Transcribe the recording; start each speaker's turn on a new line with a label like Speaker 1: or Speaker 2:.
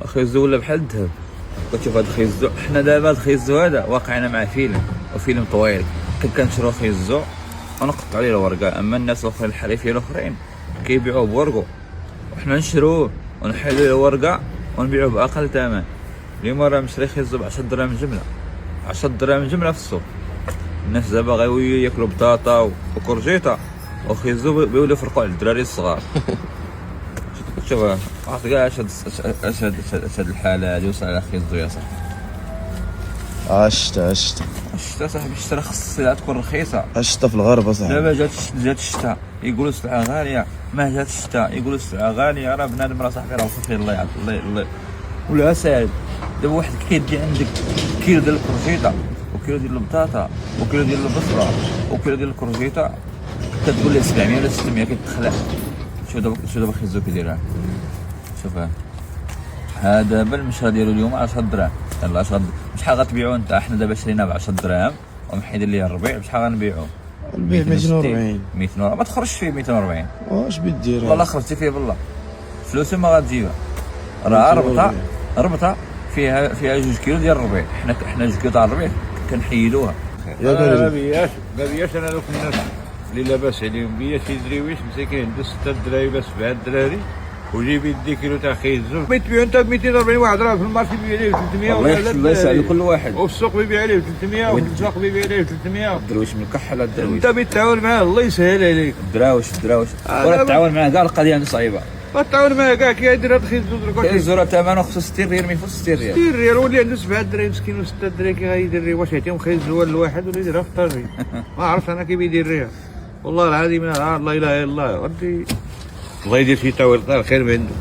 Speaker 1: خيزو ولا بحال الذهب. كتشوف هاد خيزو، حنا دابا هاد خيزو هذا واقعنا مع فيلم، وفيلم طويل كنشرو خيزو ونقطع عليه الورقه. اما الناس الاخرين الحريفين الاخرين كيبيعوه بورقو، وحنا نشروه ونحلو الورقه ونبيعوه باقل ثمن. اليوم راه مشري خيزو ب 10 دراهم جمله، 10 دراهم جمله في السوق. الناس دابا غيو ياكلوا بطاطا وكرجيطه وخيزو بيوليو يفرقوا على الدراري الصغار. شوف عرفت كاع اش هاد الحاله هادي وصل على خيزو يا صاحبي.
Speaker 2: الشتا
Speaker 1: الشتا صاحبي، الشتا خاص السلعه تكون رخيصه.
Speaker 2: الشتا في الغرب صاحبي.
Speaker 1: دابا جات الشتا يقولوا السلعه غاليه، ما جات الشتا يقولوا السلعه غاليه. راه بنادم راه صاحبي راه فيه الله يعطي الله ولا ساعد. دابا واحد كيدي عندك كيلو ديال الكرجيطه وكيلو ديال البطاطا وكيلو ديال البصره وكيلو ديال الكرجيطه كتقول لي 700 ولا 600 كيتخلع. شوف دابا خيزو كيديرها. شوف هذا دابا المشرى ديالو اليوم 10 دراهم. يلاه بشحال غتبيعو انت؟ حنا دابا شرينا ب 10 دراهم ومحيدين ليه الربيع، بشحال غنبيعو؟
Speaker 2: البيع 240.
Speaker 1: 240 ما تخرجش فيه 240.
Speaker 2: واش بيدير؟
Speaker 1: والله خرجتي فيه بالله فلوسه ما غتجيبها. راه ربطه فيها 2 كيلو ديال الربيع. حنا 2 كيلو تاع الربيع كنحيدوها.
Speaker 2: يا
Speaker 3: ما بياش انا دوك الناس اللي لاباس عليهم بياش يدريويش مساكين عنده 6 دراهم ولا 7 دراري وجيب يدي كيلو تاع خيزو بيتبيعو انت ب 240. واحد راه في المارشي بيبيع عليه ب 300.
Speaker 1: الله يسعد كل واحد.
Speaker 3: وفي السوق بيبيع عليه ب 300 وفي الاسواق بيبيع عليه ب 300.
Speaker 1: الدرويش من الكحل الدرويش.
Speaker 3: انت بتعاون معاه الله يسهل عليك.
Speaker 1: الدراوش ولا تتعاون معاه كاع القضيه عندي صعيبه.
Speaker 3: غتعاون معاه كاع كيدير هاد الخيزو درك.
Speaker 1: خيزو راه ثمنه خصو 60 ريال ما يفوتش 60 ريال.
Speaker 3: 60 ريال واللي عنده 7 دراهم مسكين و6 دراهم كي غيدير واش يعطيهم خيزو لواحد ولا يديرها في الطاجين. ما عرفتش انا كيف يديرها والله العظيم. لا اله الا الله. الله يدير شي تاول خير من عنده.